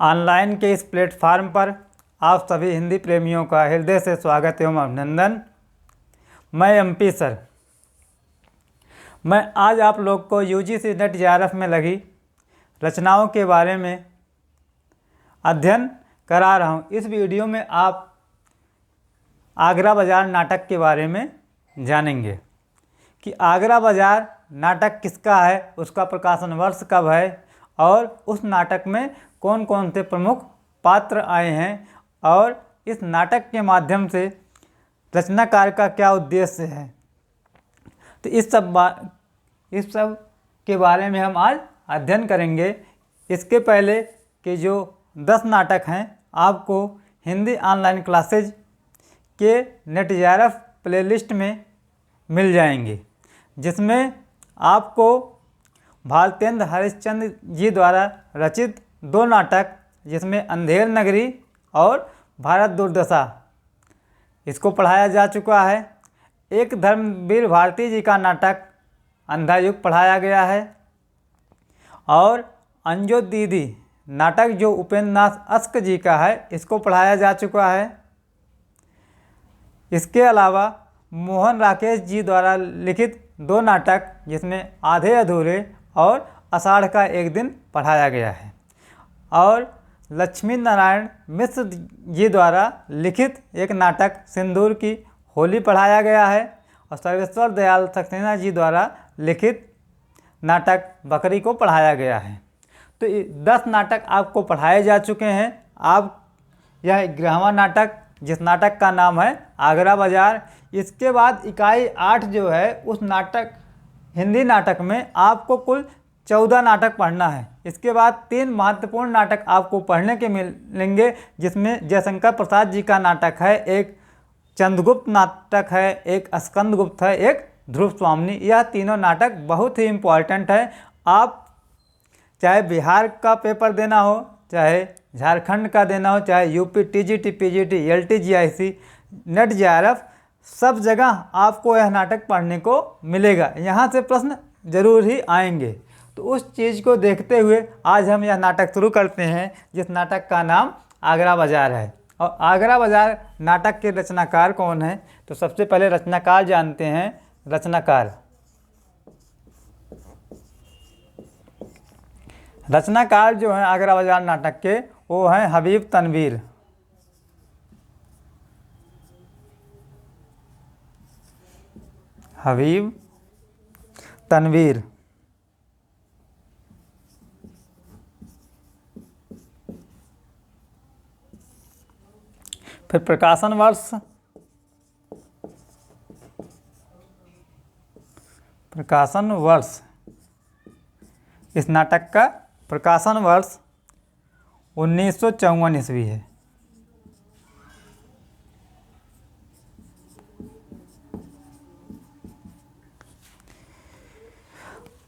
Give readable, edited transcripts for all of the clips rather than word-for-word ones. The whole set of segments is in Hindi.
ऑनलाइन के इस प्लेटफार्म पर आप सभी हिंदी प्रेमियों का हृदय से स्वागत एवं अभिनंदन। मैं एमपी सर। मैं आज आप लोग को यूजीसी नेट जेआरएफ में लगी रचनाओं के बारे में अध्ययन करा रहा हूं। इस वीडियो में आप आगरा बाज़ार नाटक के बारे में जानेंगे कि आगरा बाज़ार नाटक किसका है, उसका प्रकाशन वर्ष कब है और उस नाटक में कौन कौन से प्रमुख पात्र आए हैं और इस नाटक के माध्यम से रचनाकार का क्या उद्देश्य है। तो इस सब के बारे में हम आज अध्ययन करेंगे। इसके पहले कि जो 10 नाटक हैं आपको हिंदी ऑनलाइन क्लासेज के नेट जेआरएफ प्लेलिस्ट में मिल जाएंगे, जिसमें आपको भारतेंद्र हरिश्चंद्र जी द्वारा रचित 2 नाटक, जिसमें अंधेर नगरी और भारत दुर्दशा, इसको पढ़ाया जा चुका है। एक धर्मवीर भारती जी का नाटक अंधा युग पढ़ाया गया है और अंजो दीदी नाटक जो उपेंद्र नाथ अस्क जी का है, इसको पढ़ाया जा चुका है। इसके अलावा मोहन राकेश जी द्वारा लिखित 2 नाटक, जिसमें आधे अधूरे और आषाढ़ का एक दिन पढ़ाया गया है और लक्ष्मी नारायण मिश्र जी द्वारा लिखित एक नाटक सिंदूर की होली पढ़ाया गया है और सर्वेश्वर दयाल सक्सेना जी द्वारा लिखित नाटक बकरी को पढ़ाया गया है। तो 10 नाटक आपको पढ़ाए जा चुके हैं। आप यह 11वां नाटक, जिस नाटक का नाम है आगरा बाज़ार। इसके बाद इकाई 8 जो है, उस नाटक हिंदी नाटक में आपको कुल 14 नाटक पढ़ना है। इसके बाद 3 महत्वपूर्ण नाटक आपको पढ़ने के मिलेंगे, जिसमें जयशंकर प्रसाद जी का नाटक है, एक चंद्रगुप्त नाटक है, एक स्कंदगुप्त है, एक ध्रुव स्वामिनी। यह तीनों नाटक बहुत ही इम्पॉर्टेंट है। आप चाहे बिहार का पेपर देना हो, चाहे झारखंड का देना हो, चाहे UP TGT, PGT, LT, GIC, net JRF, सब जगह आपको यह नाटक पढ़ने को मिलेगा। यहाँ से प्रश्न जरूर ही आएंगे। तो उस चीज़ को देखते हुए आज हम यह नाटक शुरू करते हैं, जिस नाटक का नाम आगरा बाज़ार है। और आगरा बाज़ार नाटक के रचनाकार कौन हैं, तो सबसे पहले रचनाकार जानते हैं। रचनाकार जो हैं आगरा बाज़ार नाटक के, वो हैं हबीब तनवीर। हबीब तनवीर। फिर प्रकाशन वर्ष, इस नाटक का प्रकाशन वर्ष 1954 ईस्वी है।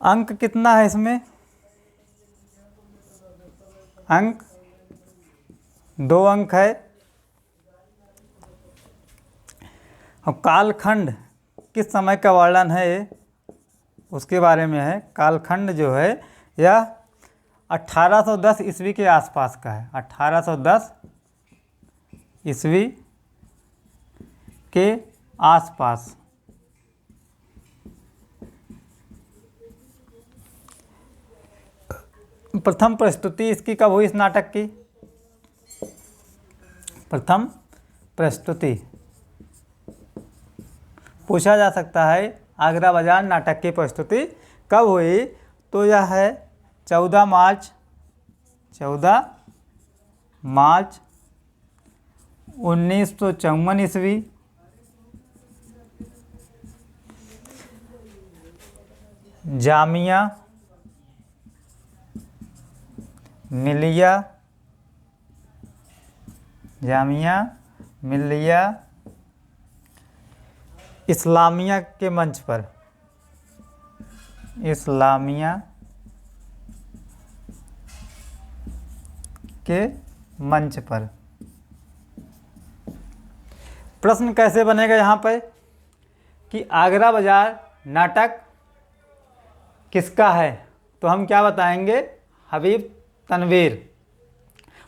अंक कितना है इसमें? अंक 2 अंक है। और कालखंड किस समय का वर्णन है ये, उसके बारे में है। कालखंड जो है यह 1810 ईस्वी के आसपास का है। 1810 ईस्वी के आसपास। प्रथम प्रस्तुति इसकी कब हुई? इस नाटक की प्रथम प्रस्तुति पूछा जा सकता है, आगरा बाज़ार नाटक की प्रस्तुति कब हुई? तो यह है 14 मार्च 1954 ईस्वी। जामिया मिलिया इस्लामिया के मंच पर, इस्लामिया के मंच पर। प्रश्न कैसे बनेगा यहाँ पर कि आगरा बाज़ार नाटक किसका है, तो हम क्या बताएंगे? हबीब तनवीर।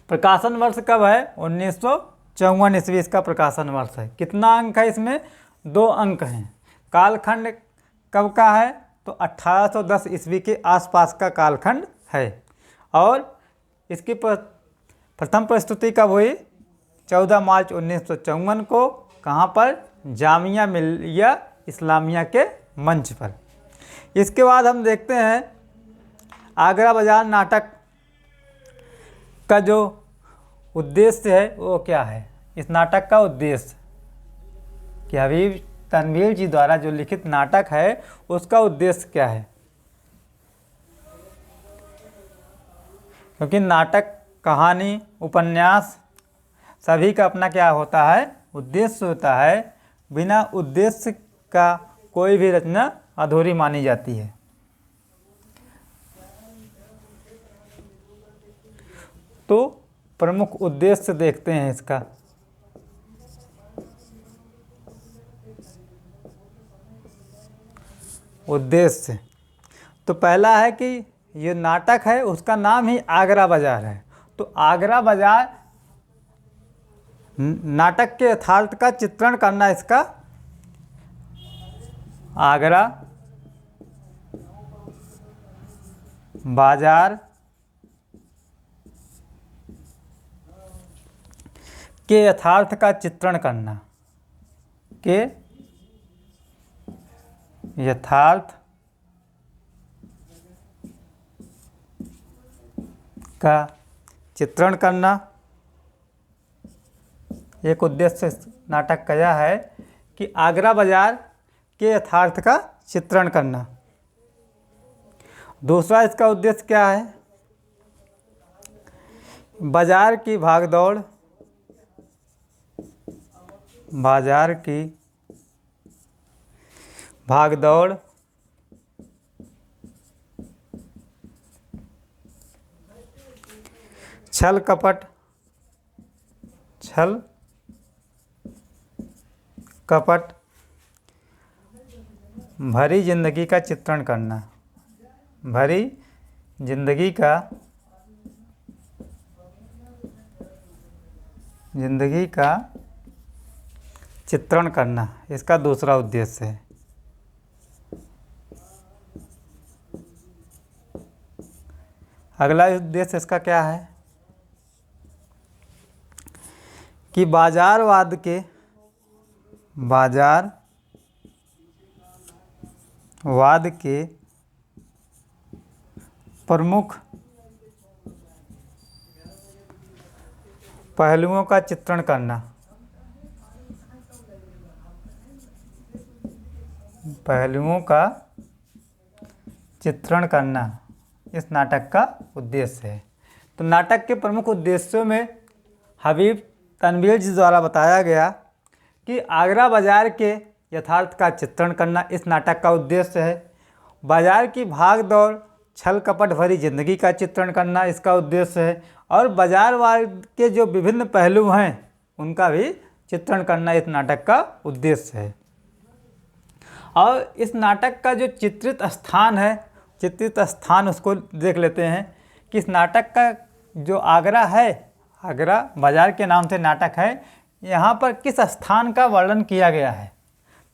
प्रकाशन वर्ष कब है? 1954 ईस्वी इसका प्रकाशन वर्ष है। कितना अंक है इसमें? 2 अंक हैं। कालखंड कब का है? तो 1810 ईस्वी के आसपास का कालखंड है। और इसकी प्रथम प्रस्तुति कब हुई? 14 मार्च 1954 को। कहाँ पर? जामिया मिलिया इस्लामिया के मंच पर। इसके बाद हम देखते हैं आगरा बाजार नाटक का जो उद्देश्य है वो क्या है। इस नाटक का उद्देश्य कि हबीब तनवीर जी द्वारा जो लिखित नाटक है उसका उद्देश्य क्या है? क्योंकि नाटक, कहानी, उपन्यास सभी का अपना क्या होता है? उद्देश्य होता है। बिना उद्देश्य का कोई भी रचना अधूरी मानी जाती है। तो प्रमुख उद्देश्य देखते हैं इसका। उद्देश्य तो पहला है कि ये नाटक है उसका नाम ही आगरा बाजार है। तो आगरा बाजार नाटक के यथार्थ का चित्रण करना इसका। आगरा बाजार के यथार्थ का चित्रण करना, के यथार्थ का चित्रण करना एक उद्देश्य नाटक का यह है कि आगरा बाजार के यथार्थ का चित्रण करना। दूसरा इसका उद्देश्य क्या है? बाजार की भागदौड़, बाजार की भागदौड़ छल कपट भरी जिंदगी का चित्रण करना, भरी जिंदगी का चित्रण करना इसका दूसरा उद्देश्य है। अगला उद्देश्य इसका क्या है कि बाजारवाद के प्रमुख पहलुओं का चित्रण करना, इस नाटक का उद्देश्य है। तो नाटक के प्रमुख उद्देश्यों में हबीब तनवीर जी द्वारा बताया गया कि आगरा बाजार के यथार्थ का चित्रण करना इस नाटक का उद्देश्य है। बाजार की भाग दौड़ छल कपट भरी जिंदगी का चित्रण करना इसका उद्देश्य है। और बाजारवाद के जो विभिन्न पहलू हैं उनका भी चित्रण करना इस नाटक का उद्देश्य है। और इस नाटक का जो चित्रित स्थान उसको देख लेते हैं कि इस नाटक का जो आगरा है, आगरा बाजार के नाम से नाटक है, यहाँ पर किस स्थान का वर्णन किया गया है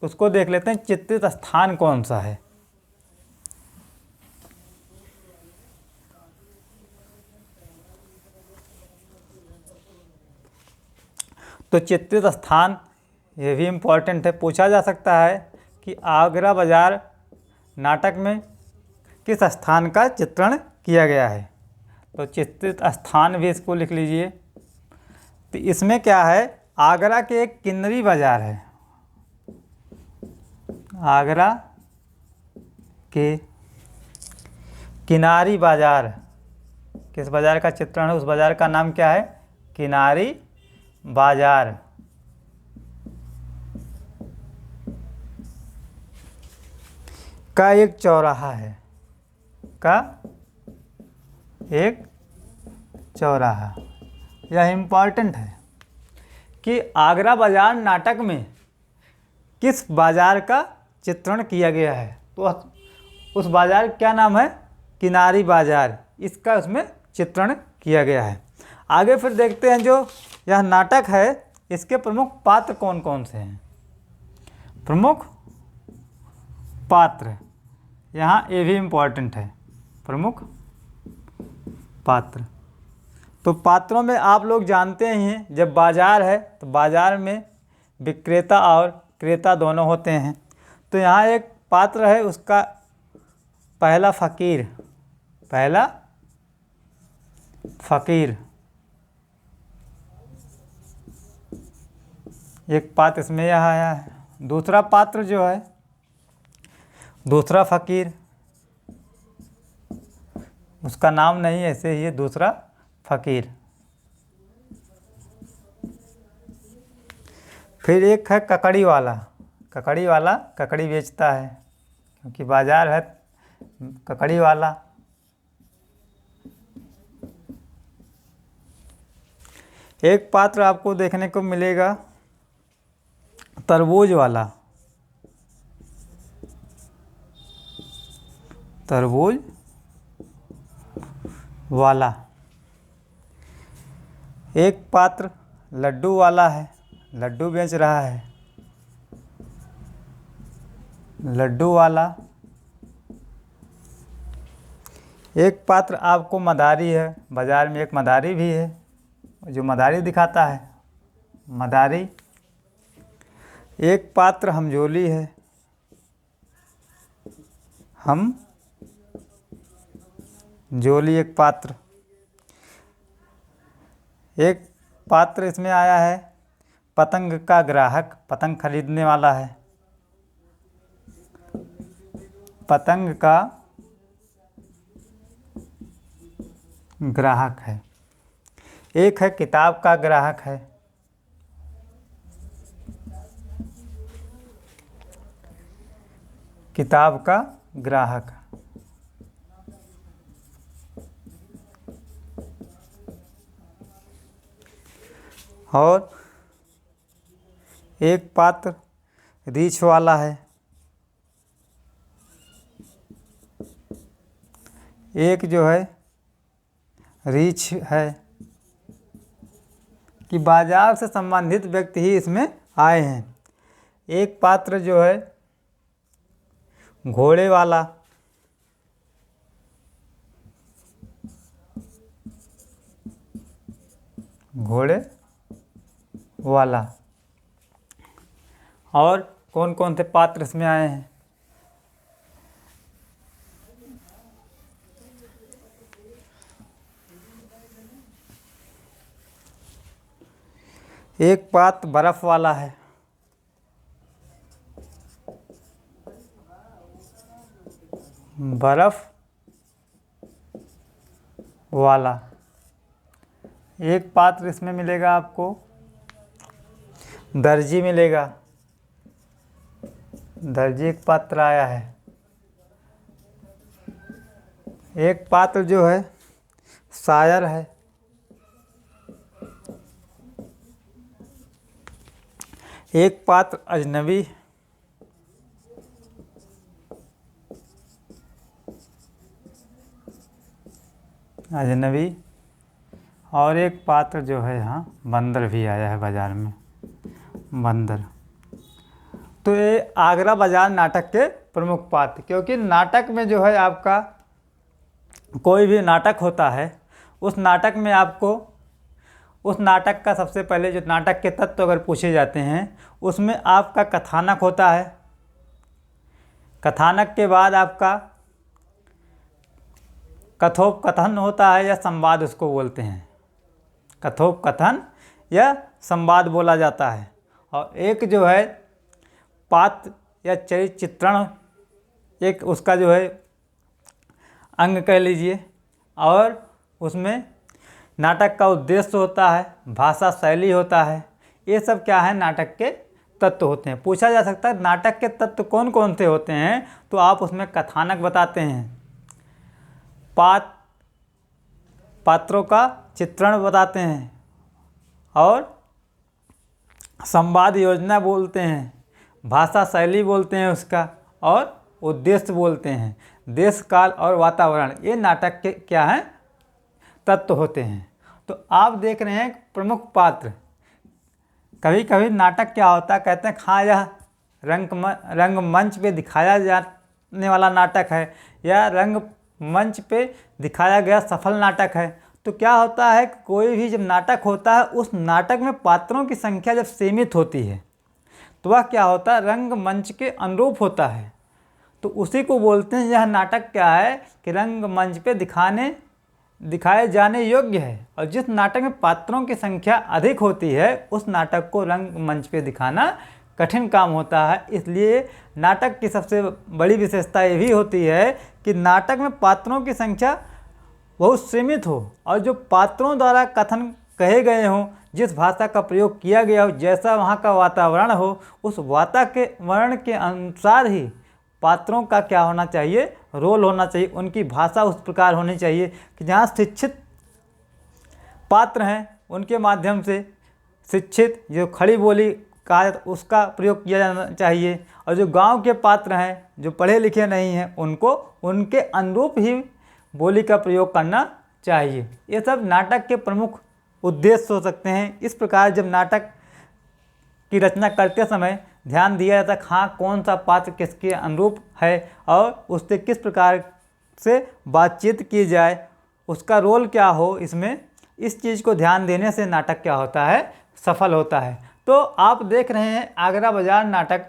उसको देख लेते हैं। चित्रित स्थान कौन सा है? तो चित्रित स्थान ये भी इम्पोर्टेंट है, पूछा जा सकता है कि आगरा बाजार नाटक में किस स्थान का चित्रण किया गया है। तो चित्रित स्थान भी इसको लिख लीजिए। तो इसमें क्या है, आगरा के एक किन्नरी बाजार है, आगरा के किनारी बाजार, किस बाजार का चित्रण है? उस बाजार का नाम क्या है? किनारी बाजार। का एक चौराहा है, का एक चौराहा। यह इम्पॉर्टेंट है कि आगरा बाजार नाटक में किस बाजार का चित्रण किया गया है। तो उस बाजार क्या नाम है? किनारी बाजार। इसका उसमें चित्रण किया गया है। आगे फिर देखते हैं जो यह नाटक है इसके प्रमुख पात्र कौन कौन से हैं। प्रमुख पात्र, यहाँ ये भी इम्पोर्टेंट है, प्रमुख पात्र। तो पात्रों में आप लोग जानते ही हैं, जब बाज़ार है तो बाज़ार में विक्रेता और क्रेता दोनों होते हैं। तो यहाँ एक पात्र है, उसका पहला फ़कीर, पहला फ़कीर एक पात्र इसमें यह आया है। दूसरा पात्र जो है, दूसरा फ़कीर, उसका नाम नहीं ऐसे ही है, दूसरा फ़कीर। फिर एक है ककड़ी वाला, ककड़ी वाला ककड़ी बेचता है, क्योंकि बाज़ार है ककड़ी वाला। एक पात्र आपको देखने को मिलेगा तरबूज वाला, तरबूज वाला। एक पात्र लड्डू वाला है, लड्डू बेच रहा है, लड्डू वाला। एक पात्र आपको मदारी है, बाज़ार में एक मदारी भी है जो मदारी दिखाता है, मदारी। एक पात्र हमजोली है, हम जोली एक पात्र। एक पात्र इसमें आया है पतंग का ग्राहक, पतंग खरीदने वाला है, पतंग का ग्राहक है। एक है किताब का ग्राहक है, किताब का ग्राहक। और एक पात्र रीछ वाला है, एक जो है रीछ है कि बाजार से संबंधित व्यक्ति ही इसमें आए हैं। एक पात्र जो है घोड़े वाला, घोड़े वाला। और कौन कौन से पात्र इसमें आए हैं? एक पात्र बर्फ वाला है, बर्फ वाला। एक पात्र इसमें मिलेगा आपको दर्जी मिलेगा, दर्जी एक पात्र आया है। एक पात्र जो है शायर है, एक पात्र अजनबी, अजनबी। और एक पात्र जो है यहाँ बंदर भी आया है बाज़ार में, बंदर। तो ये आगरा बाज़ार नाटक के प्रमुख पात्र। क्योंकि नाटक में जो है आपका कोई भी नाटक होता है, उस नाटक में आपको उस नाटक का सबसे पहले जो नाटक के तत्व अगर पूछे जाते हैं उसमें आपका कथानक होता है, कथानक के बाद आपका कथोपकथन होता है या संवाद उसको बोलते हैं, कथोपकथन या संवाद बोला जाता है। और एक जो है पात्र या चरित्र चित्रण, एक उसका जो है अंग कह लीजिए। और उसमें नाटक का उद्देश्य होता है, भाषा शैली होता है। ये सब क्या है, नाटक के तत्व होते हैं। पूछा जा सकता है नाटक के तत्व कौन कौन से होते हैं, तो आप उसमें कथानक बताते हैं, पात्रों का चित्रण बताते हैं, और संवाद योजना बोलते हैं, भाषा शैली बोलते हैं उसका, और उद्देश्य बोलते हैं, देश काल और वातावरण। ये नाटक के क्या हैं, तत्व होते हैं। तो आप देख रहे हैं प्रमुख पात्र। कभी कभी नाटक क्या होता है, कहते हैं हाँ यह रंगमंच पे दिखाया जाने वाला नाटक है या रंगमंच पे दिखाया गया सफल नाटक है। तो क्या होता है, कोई भी जब नाटक होता है उस नाटक में पात्रों की संख्या जब सीमित होती है तो वह क्या होता है, रंगमंच के अनुरूप होता है। तो उसी को बोलते हैं यह नाटक क्या है कि रंगमंच पे दिखाए जाने योग्य है। और जिस नाटक में पात्रों की संख्या अधिक होती है उस नाटक को रंगमंच पे दिखाना कठिन काम होता है। इसलिए नाटक की सबसे बड़ी विशेषता ये भी होती है कि नाटक में पात्रों की संख्या बहुत सीमित हो और जो पात्रों द्वारा कथन कहे गए हों, जिस भाषा का प्रयोग किया गया हो, जैसा वहाँ का वातावरण हो, उस वातावरण के अनुसार ही पात्रों का क्या होना चाहिए, रोल होना चाहिए। उनकी भाषा उस प्रकार होनी चाहिए कि जहाँ शिक्षित पात्र हैं उनके माध्यम से शिक्षित जो खड़ी बोली का उसका प्रयोग किया जाना चाहिए, और जो गांव के पात्र हैं जो पढ़े लिखे नहीं हैं उनको उनके अनुरूप ही बोली का प्रयोग करना चाहिए। ये सब नाटक के प्रमुख उद्देश्य हो सकते हैं। इस प्रकार जब नाटक की रचना करते समय ध्यान दिया जाता है हाँ कौन सा पात्र किसके अनुरूप है और उससे किस प्रकार से बातचीत की जाए, उसका रोल क्या हो, इसमें इस चीज़ को ध्यान देने से नाटक क्या होता है, सफल होता है। तो आप देख रहे हैं आगरा बाजार नाटक।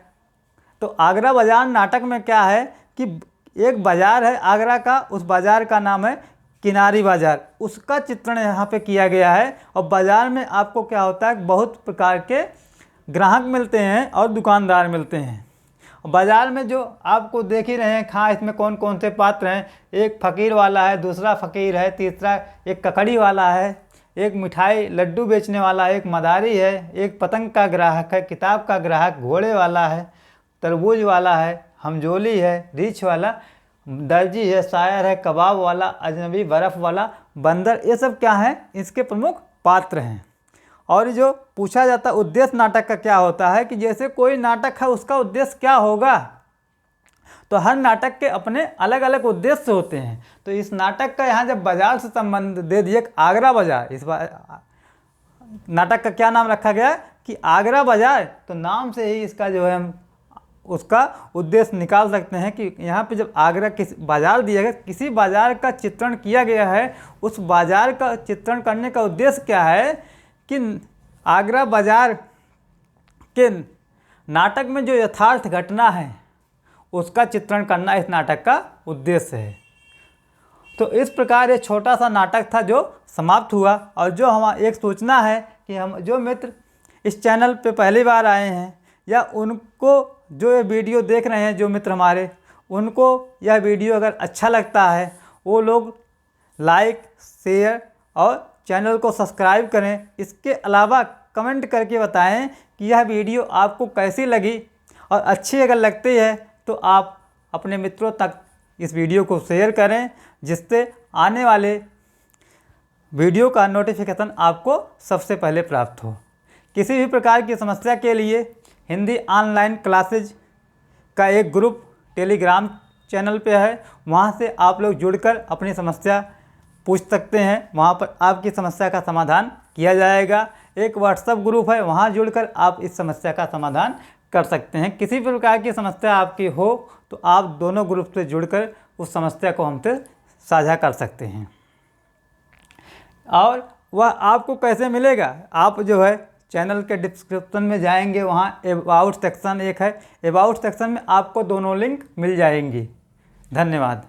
तो आगरा बाजार नाटक में क्या है कि एक बाज़ार है आगरा का, उस बाज़ार का नाम है किनारी बाज़ार, उसका चित्रण यहाँ पे किया गया है। और बाज़ार में आपको क्या होता है, बहुत प्रकार के ग्राहक मिलते हैं और दुकानदार मिलते हैं। बाज़ार में जो आपको देख ही रहे हैं हाँ इसमें कौन कौन से पात्र हैं, एक फ़कीर वाला है, दूसरा फ़कीर है, तीसरा एक ककड़ी वाला है, एक मिठाई लड्डू बेचने वाला, एक मदारी है, एक पतंग का ग्राहक है, किताब का ग्राहक, घोड़े वाला है, तरबूज वाला है, हमजोली है, रीछ वाला, दर्जी है, शायर है, कबाब वाला, अजनबी, बर्फ़ वाला, बंदर, ये सब क्या है, इसके प्रमुख पात्र हैं। और जो पूछा जाता है उद्देश्य नाटक का क्या होता है कि जैसे कोई नाटक है उसका उद्देश्य क्या होगा, तो हर नाटक के अपने अलग अलग उद्देश्य होते हैं। तो इस नाटक का यहाँ जब बाजार से संबंध दे दिए आगरा बाजार, इस नाटक का क्या नाम रखा गया कि आगरा बाजार, तो नाम से ही इसका जो है हम उसका उद्देश्य निकाल सकते हैं कि यहाँ पे जब आगरा किसी बाज़ार दिया गया, किसी बाज़ार का चित्रण किया गया है, उस बाज़ार का चित्रण करने का उद्देश्य क्या है कि आगरा बाज़ार के नाटक में जो यथार्थ घटना है उसका चित्रण करना इस नाटक का उद्देश्य है। तो इस प्रकार ये छोटा सा नाटक था जो समाप्त हुआ। और जो हमारा एक सूचना है कि हम जो मित्र इस चैनल पे पहली बार आए हैं या उनको जो ये वीडियो देख रहे हैं, जो मित्र हमारे, उनको यह वीडियो अगर अच्छा लगता है वो लोग लाइक, शेयर और चैनल को सब्सक्राइब करें। इसके अलावा कमेंट करके बताएं कि यह वीडियो आपको कैसी लगी, और अच्छी अगर लगती है तो आप अपने मित्रों तक इस वीडियो को शेयर करें, जिससे आने वाले वीडियो का नोटिफिकेशन आपको सबसे पहले प्राप्त हो। किसी भी प्रकार की समस्या के लिए हिंदी ऑनलाइन क्लासेज का एक ग्रुप टेलीग्राम चैनल पे है, वहाँ से आप लोग जुड़कर अपनी समस्या पूछ सकते हैं, वहाँ पर आपकी समस्या का समाधान किया जाएगा। एक व्हाट्सएप ग्रुप है, वहाँ जुड़कर आप इस समस्या का समाधान कर सकते हैं। किसी प्रकार की समस्या आपकी हो तो आप दोनों ग्रुप से जुड़कर उस समस्या को हमसे साझा कर सकते हैं। और वह आपको कैसे मिलेगा, आप जो है चैनल के डिस्क्रिप्शन में जाएंगे, वहाँ अबाउट सेक्शन एक है, अबाउट सेक्शन में आपको दोनों लिंक मिल जाएंगी। धन्यवाद।